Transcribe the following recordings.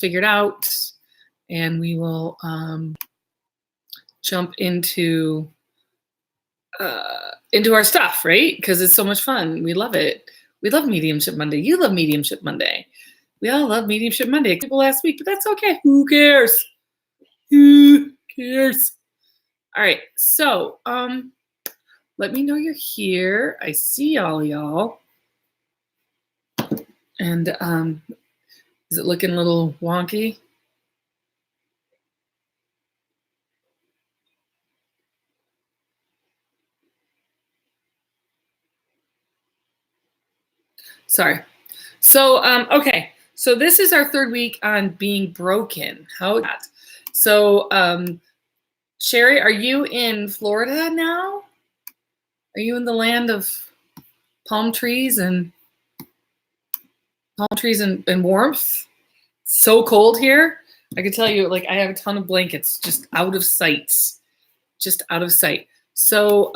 figured out, and we will jump into our stuff, right? Because it's so much fun. We love it. We love Mediumship Monday. You love Mediumship Monday. We all love Mediumship Monday. People last week, but that's okay. Who cares? Who cares? All right. So, let me know you're here. I see all y'all. And is it looking a little wonky? Sorry. So, okay. So this is our third week on being broken. How that? So, Sherry, are you in Florida now? Are you in the land of palm trees and warmth? So cold here. I can tell you, like, I have a ton of blankets just out of sight. Just out of sight. So,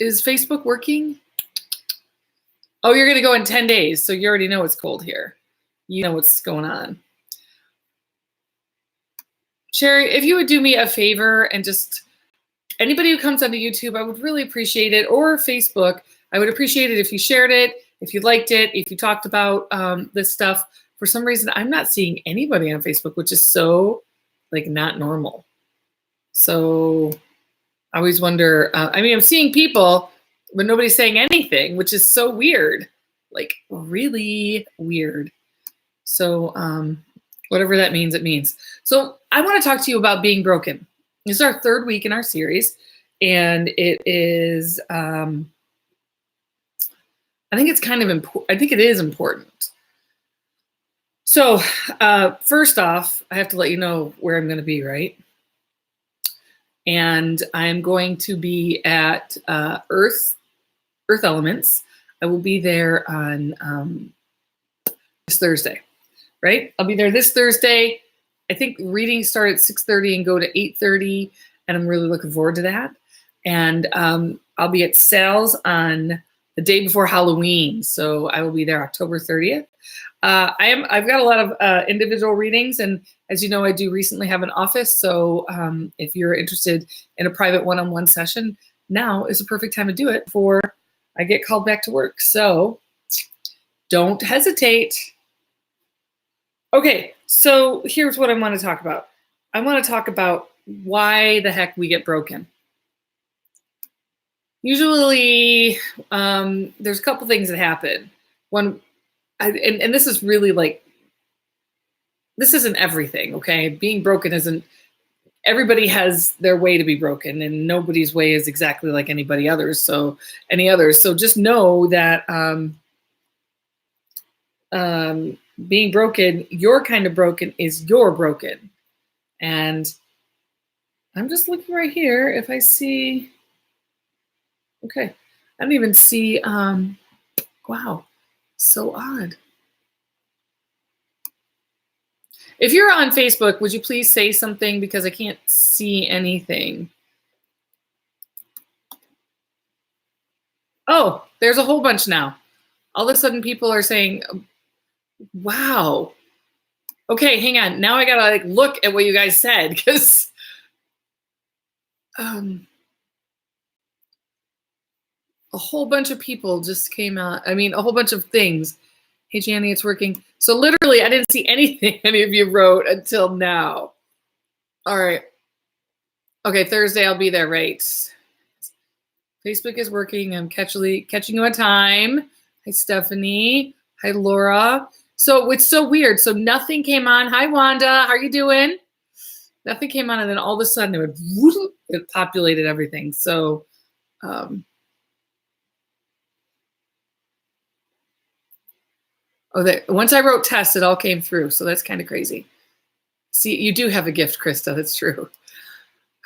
is Facebook working? Oh, you're going to go in 10 days. So you already know it's cold here. You know what's going on. Sherry, if you would do me a favor and just anybody who comes onto YouTube, I would really appreciate it, or Facebook. I would appreciate it if you shared it, if you liked it, if you talked about this stuff. For some reason, I'm not seeing anybody on Facebook, which is so like not normal. So I always wonder, I mean, I'm seeing people, but nobody's saying anything, which is so weird, like really weird. So whatever that means, it means. So I want to talk to you about being broken. This is our third week in our series, and it is, I think it's kind of important. I think it is important. So first off, I have to let you know where I'm going to be, right? And I'm going to be at Earth Elements. I will be there on this Thursday, right? I'll be there this Thursday. I think readings start at 6:30 and go to 8:30, and I'm really looking forward to that. And I'll be at Sal's on the day before Halloween, so I will be there October 30th. I've got a lot of individual readings, and as you know, I do recently have an office. So if you're interested in a private one-on-one session, now is the perfect time to do it before I get called back to work. So don't hesitate. Okay, so here's what I want to talk about. I want to talk about why the heck we get broken. Usually, there's a couple things that happen. One, and this is really like, this isn't everything, okay? Being broken isn't, everybody has their way to be broken, and nobody's way is exactly like any others. So just know that being broken, your kind of broken is you're broken. And I'm just looking right here if I see, okay, I don't even see, wow, so odd. If you're on Facebook, would you please say something, because I can't see anything. Oh, there's a whole bunch now. All of a sudden people are saying, wow. Okay, hang on. Now I gotta like look at what you guys said, because a whole bunch of people just came out. I mean, a whole bunch of things. Hey, Janny, it's working. So literally, I didn't see anything any of you wrote until now. All right. Okay, Thursday I'll be there, right? Facebook is working. I'm catching you on time. Hi, Stephanie. Hi, Laura. So it's so weird. So nothing came on. Hi, Wanda. How are you doing? Nothing came on, and then all of a sudden it populated everything. So once I wrote test, it all came through. So that's kind of crazy. See, you do have a gift, Krista. That's true.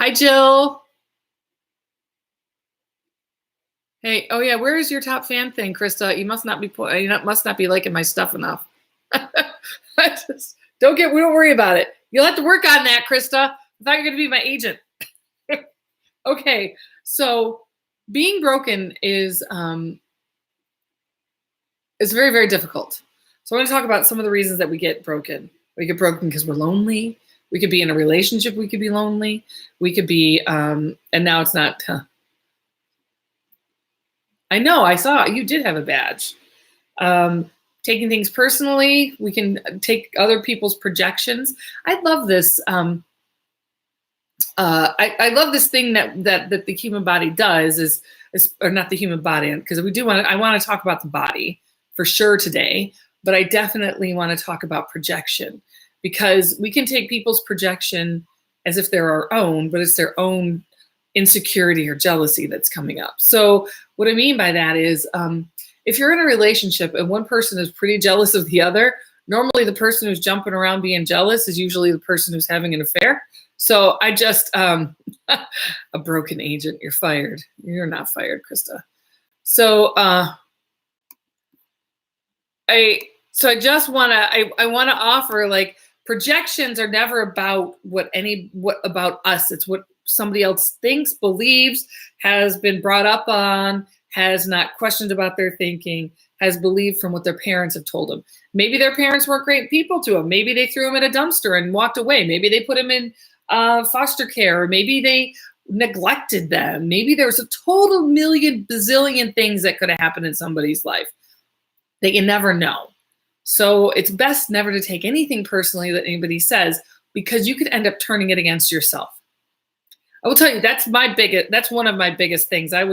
Hi, Jill. Hey, oh yeah, where is your top fan thing, Krista? You must not be liking my stuff enough. Don't worry about it. You'll have to work on that, Krista. I thought you were going to be my agent. Okay, so being broken is very, very difficult. So I want to talk about some of the reasons that we get broken. We get broken because we're lonely. We could be in a relationship. We could be lonely. We could be, and now it's not. I know, I saw you did have a badge. Taking things personally, we can take other people's projections. I love this. I love this thing that the human body does is or not the human body, because I want to talk about the body for sure today, but I definitely want to talk about projection, because we can take people's projection as if they're our own, but it's their own insecurity or jealousy that's coming up. So what I mean by that is, if you're in a relationship and one person is pretty jealous of the other, normally the person who's jumping around being jealous is usually the person who's having an affair. So I just, a broken agent, you're fired. You're not fired, Krista. So, I just want to, I want to offer, like, projections are never about what about us. It's what somebody else thinks, believes, has been brought up on, has not questioned about their thinking, has believed from what their parents have told them. Maybe their parents weren't great people to them. Maybe they threw him in a dumpster and walked away. Maybe they put him in foster care, or maybe they neglected them. Maybe there was a total million bazillion things that could have happened in somebody's life that you never know. So it's best never to take anything personally that anybody says, because you could end up turning it against yourself. I will tell you, that's one of my biggest things. I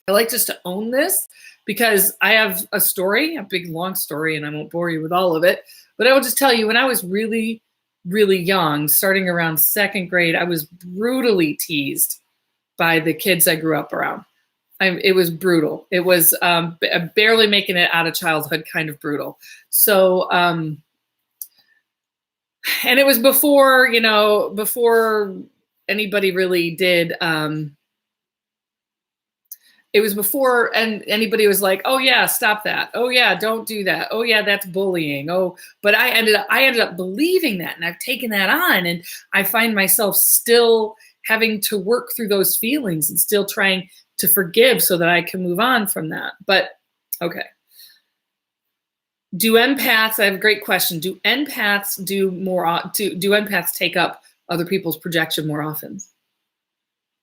like just to own this, because I have a story, a big long story, and I won't bore you with all of it, but I will just tell you, when I was really, really young, starting around second grade, I was brutally teased by the kids I grew up around. It was brutal. It was barely making it out of childhood kind of brutal. So, and it was before anybody really did, it was before anybody was like, oh yeah, stop that. Oh yeah, don't do that. Oh yeah, that's bullying. Oh, but I ended up believing that, and I've taken that on, and I find myself still having to work through those feelings and still trying to forgive so that I can move on from that. But okay. Do empaths, I have a great question. Do empaths take up other people's projection more often?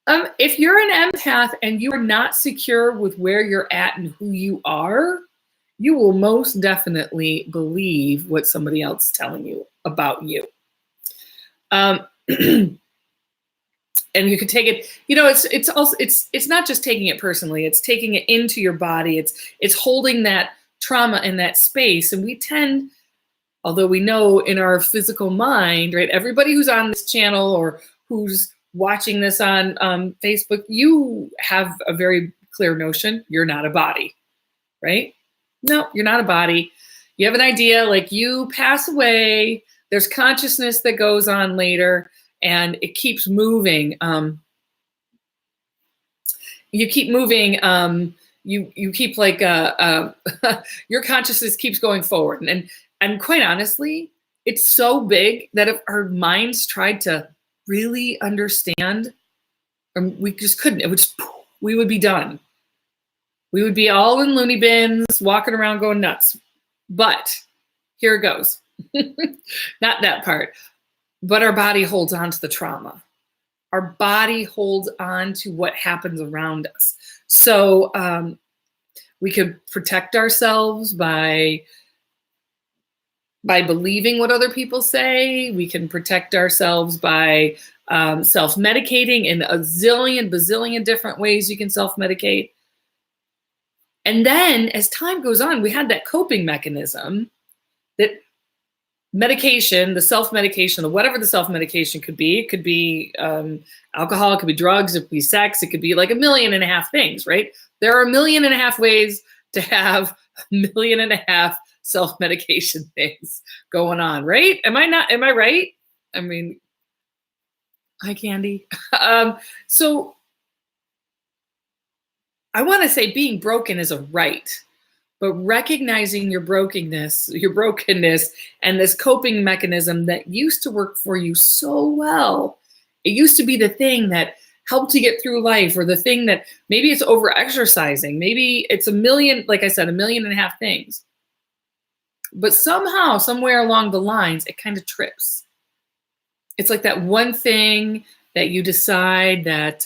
If you're an empath and you are not secure with where you're at and who you are, you will most definitely believe what somebody else is telling you about you. And you can take it, it's not just taking it personally, it's taking it into your body. It's holding that trauma in that space. And we tend, although we know in our physical mind, right, everybody who's on this channel or who's watching this on Facebook, you have a very clear notion you're not a body, right? No, you're not a body. You have an idea, like, you pass away, there's consciousness that goes on later, and it keeps moving. You keep moving. You keep like your consciousness keeps going forward, and quite honestly, it's so big that if our minds tried to really understand, we just couldn't. We would be done. We would be all in loony bins, walking around going nuts. But here it goes. Not that part. But our body holds on to the trauma. Our body holds on to what happens around us. So we could protect ourselves by believing what other people say. We can protect ourselves by self-medicating in a bazillion different ways you can self-medicate. And then as time goes on, we had that coping mechanism, that medication, the self-medication, whatever the self-medication could be. It could be alcohol, it could be drugs, it could be sex, it could be like 1.5 million things, right? There are 1.5 million ways to have 1.5 million self-medication things going on, right? Am I right? I mean, hi, Candy. So I want to say being broken is a right, but recognizing your brokenness, and this coping mechanism that used to work for you so well. It used to be the thing that helped you get through life, or the thing that maybe it's over exercising. Maybe it's 1 million, like I said, 1.5 million things. But somehow, somewhere along the lines, it kind of trips. It's like that one thing that you decide that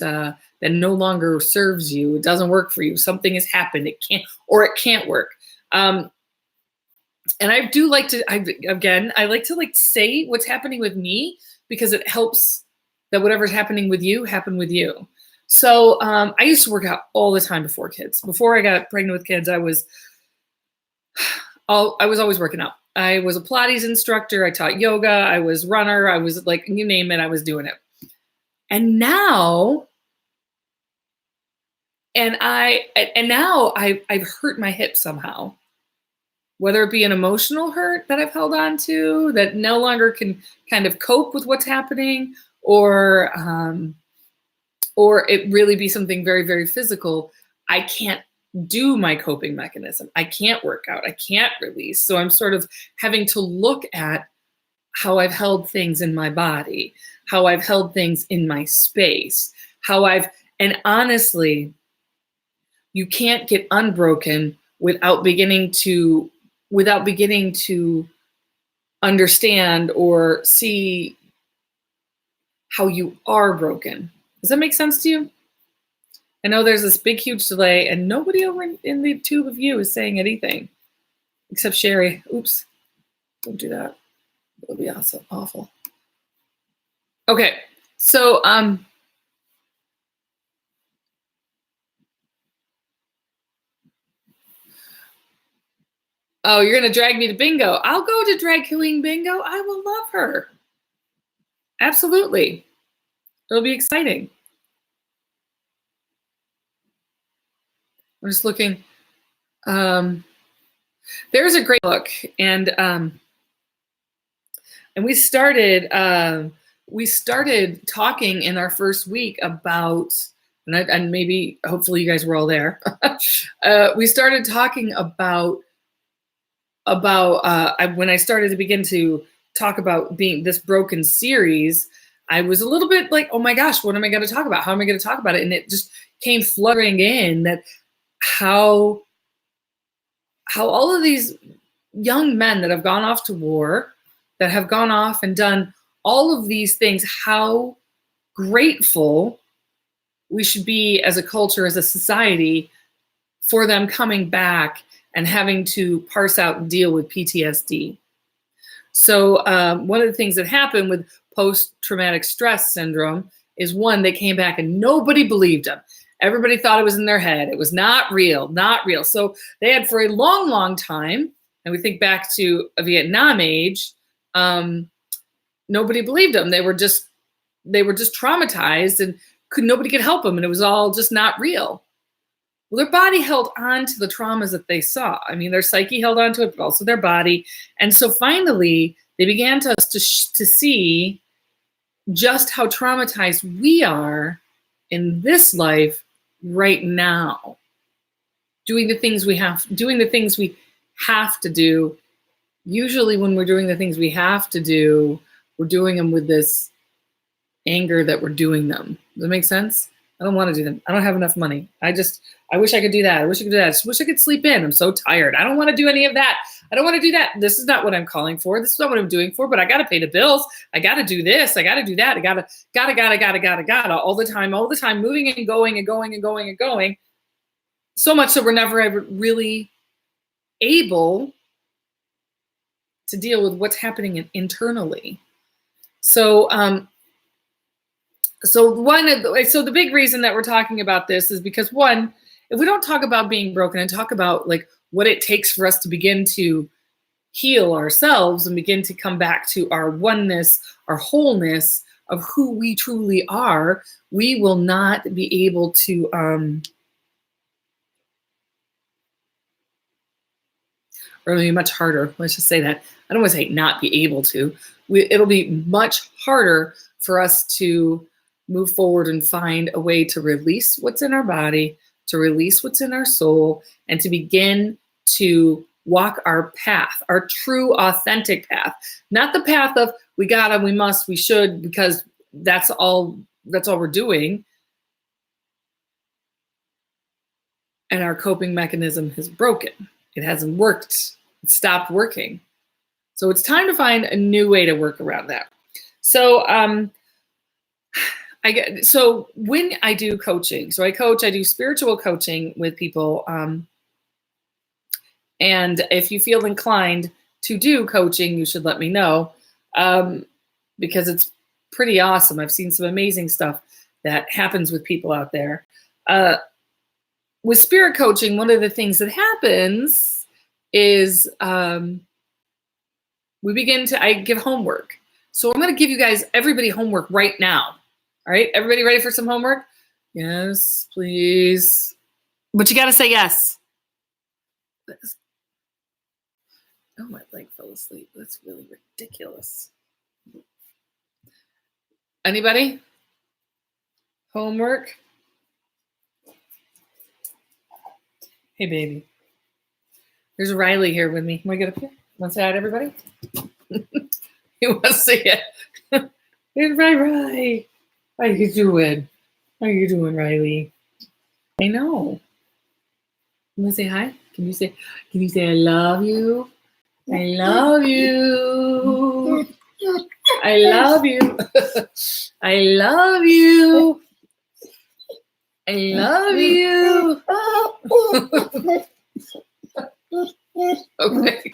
that no longer serves you. It doesn't work for you. Something has happened. It can't work. And I do like to, I like to say what's happening with me, because it helps that whatever's happening with you happen with you. So I used to work out all the time before kids. Before I got pregnant with kids, I was always working out. I was a Pilates instructor. I taught yoga. I was runner. I was like, you name it, I was doing it. And now, I've hurt my hip somehow. Whether it be an emotional hurt that I've held on to that no longer can kind of cope with what's happening, or it really be something very, very physical. I can't do my coping mechanism. I can't work out. I can't release. So I'm sort of having to look at how I've held things in my body, how I've held things in my space, and honestly, you can't get unbroken without beginning to understand or see how you are broken. Does that make sense to you? I know there's this big, huge delay, and nobody over in the tube of you is saying anything except Sherry. Oops, don't do that. It'll be awful. Okay, so oh, you're gonna drag me to bingo. I'll go to drag queen bingo. I will love her. Absolutely, it'll be exciting. I'm just looking. There's a great book, and we started talking in our first week about, and maybe hopefully you guys were all there. We started talking about when I started to begin to talk about being this broken series. I was a little bit like, oh my gosh, what am I going to talk about? How am I going to talk about it? And it just came fluttering in that how all of these young men that have gone off to war, that have gone off and done all of these things, how grateful we should be as a culture, as a society, for them coming back and having to parse out and deal with PTSD. So one of the things that happened with post-traumatic stress syndrome is, one, they came back and nobody believed them. Everybody thought it was in their head. It was not real. So they had, for a long, long time, and we think back to a Vietnam age, nobody believed them. They were just traumatized, and nobody could help them, and it was all just not real. Well, their body held on to the traumas that they saw. I mean, their psyche held on to it, but also their body. And so finally, they began to see just how traumatized we are in this life right now, doing the things we have to do. Usually when we're doing the things we have to do, we're doing them with this anger that we're doing them. Does that make sense? I don't want to do them. I don't have enough money. I wish I could do that. I wish I could do that. I just wish I could sleep in. I'm so tired. I don't want to do any of that. I don't want to do that. This is not what I'm calling for. This is not what I'm doing for, but I got to pay the bills. I got to do this. I got to do that. I gotta, all the time, moving and going. So much so we're never ever really able to deal with what's happening internally. So the big reason that we're talking about this is because, one, if we don't talk about being broken and talk about like what it takes for us to begin to heal ourselves and begin to come back to our oneness, our wholeness of who we truly are, we will not be able to or it'll be much harder. Let's just say that. I don't want to say not be able to. It'll be much harder for us to move forward and find a way to release what's in our body, to release what's in our soul, and to begin to walk our path, our true, authentic path. Not the path of we gotta, we must, we should, because that's all we're doing. And our coping mechanism has broken. It hasn't worked stopped working. So it's time to find a new way to work around that. So so when I do coaching, I do spiritual coaching with people. And if you feel inclined to do coaching, you should let me know, because it's pretty awesome. I've seen some amazing stuff that happens with people out there. With spirit coaching, one of the things that happens is I give homework. So I'm going to give you guys, everybody, homework right now. All right, everybody ready for some homework? Yes, please. But you got to say yes. Oh, my leg fell asleep. That's really ridiculous. Anybody? Homework? Hey, baby. There's Riley here with me. Can I get up here? Want to say hi to everybody? You want to say it? There's Riley. How you doing? How you doing, Riley? I know. You want to say hi? Can you say I love you? I love you. I love you. I love you. I love you. Okay.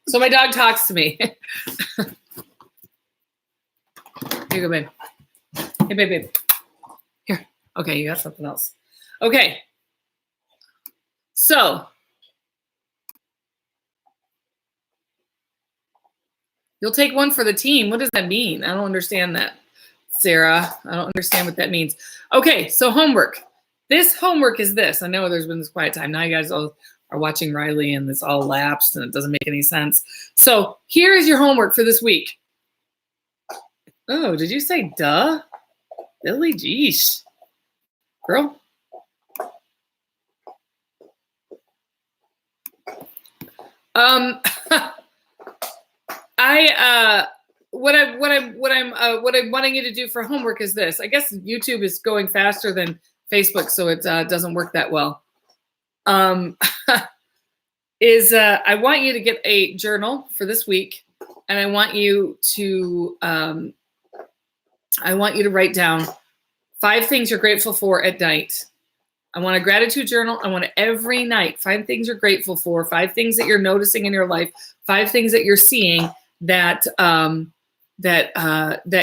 So my dog talks to me. Here you go, babe. Hey, babe. Here. Okay, you got something else. Okay. So you'll take one for the team. What does that mean? I don't understand that, Sarah. I don't understand what that means. Okay, so homework. This homework is this. I know there's been this quiet time. Now you guys all are watching Riley and it's all lapsed and it doesn't make any sense. So here is your homework for this week. Oh, did you say duh? Billy, geesh. Girl. What I'm wanting you to do for homework is this. I guess YouTube is going faster than Facebook, so it doesn't work that well. I want you to get a journal for this week, and I want you to write down 5 things you're grateful for at night. I want a gratitude journal. I want it every night. 5 things you're grateful for, 5 things that you're noticing in your life, 5 things that you're seeing that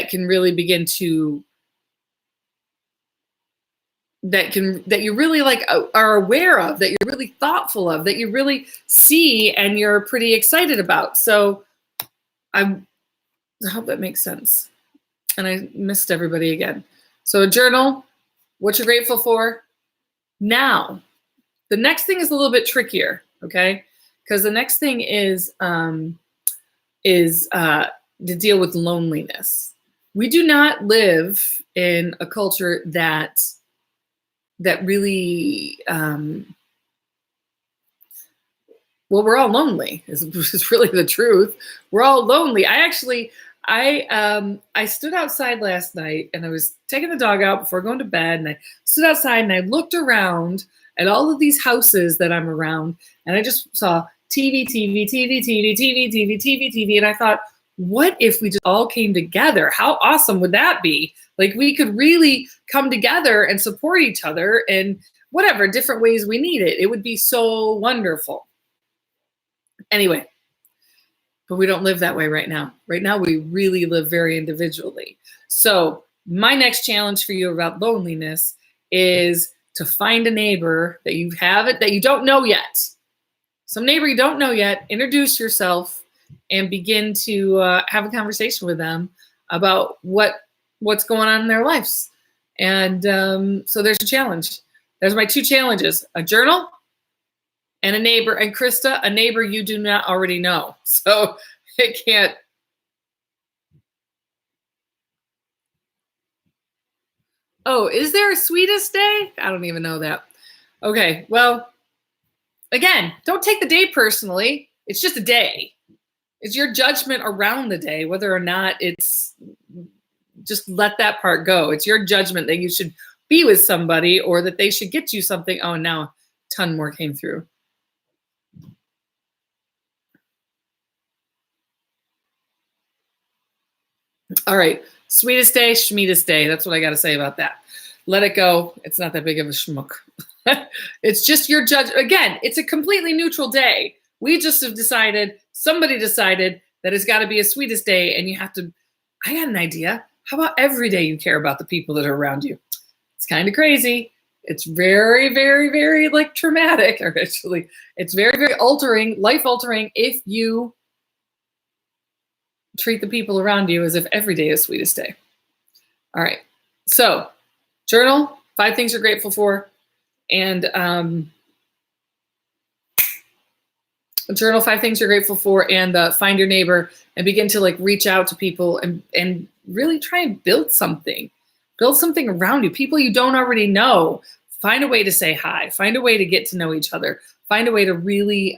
can really begin to that you really like are aware of, that you're really thoughtful of, that you really see and you're pretty excited about. So I hope that makes sense. And I missed everybody again. So a journal, what you're grateful for. Now, the next thing is a little bit trickier, okay? Because the next thing is to deal with loneliness. We do not live in a culture that really, we're all lonely. Is really the truth. We're all lonely. I stood outside last night and I was taking the dog out before going to bed, and I stood outside and I looked around at all of these houses that I'm around, and I just saw TV, and I thought, what if we just all came together? How awesome would that be? Like, we could really come together and support each other in whatever different ways we need it. It would be so wonderful. Anyway, but we don't live that way right now. Right now, we really live very individually. So my next challenge for you about loneliness is to find a neighbor that you don't know yet. Some neighbor you don't know yet, introduce yourself and begin to have a conversation with them about what's going on in their lives. And so there's a challenge. There's my 2 challenges: a journal and a neighbor. And Krista, a neighbor you do not already know. So it can't. Oh, is there a sweetest day? I don't even know that. Okay, well, again, don't take the day personally. It's just a day. It's your judgment around the day, whether or not it's, just let that part go. It's your judgment that you should be with somebody or that they should get you something. Oh, now a ton more came through. All right. Sweetest day, schmeetest day. That's what I got to say about that. Let it go. It's not that big of a schmuck. It's just your judge. Again, it's a completely neutral day. We just have decided, somebody decided that it's got to be a sweetest day, and you have to. I got an idea. How about every day you care about the people that are around you? It's kind of crazy. It's very, very, very like traumatic, or actually, it's very, very altering, life altering if you treat the people around you as if every day is sweetest day. All right. So, journal 5 things you're grateful for, and journal 5 things you're grateful for, and find your neighbor and begin to like reach out to people and really try and build something around you, people you don't already know. Find a way to say hi, find a way to get to know each other, find a way to really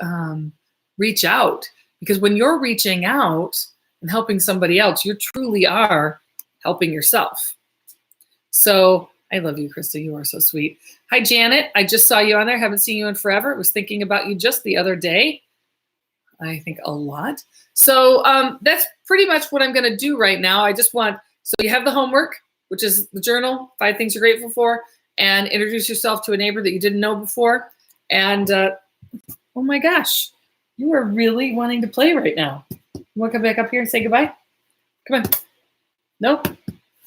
reach out, because when you're reaching out and helping somebody else, you truly are helping yourself. So I love you, Krista. You are so sweet. Hi, Janet. I just saw you on there. Haven't seen you in forever. Was thinking about you just the other day. I think a lot. So that's pretty much what I'm going to do right now. I just want, so you have the homework, which is the journal, 5 things you're grateful for, and introduce yourself to a neighbor that you didn't know before. And oh my gosh, you are really wanting to play right now. You want to come back up here and say goodbye? Come on. Nope.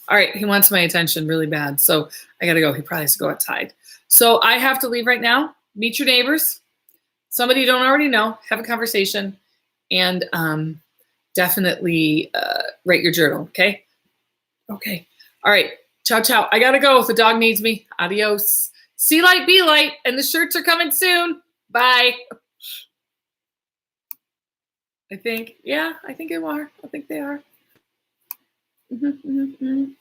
All right. He wants my attention really bad. So I got to go. He probably has to go outside. So I have to leave right now. Meet your neighbors. Somebody you don't already know. Have a conversation. And definitely write your journal. Okay? Okay. All right. Ciao, ciao. I got to go. The dog needs me. Adios. See light, be light. And the shirts are coming soon. Bye. I think. Yeah, I think they are. I think they are. Mm-hmm, mm-hmm, mm-hmm.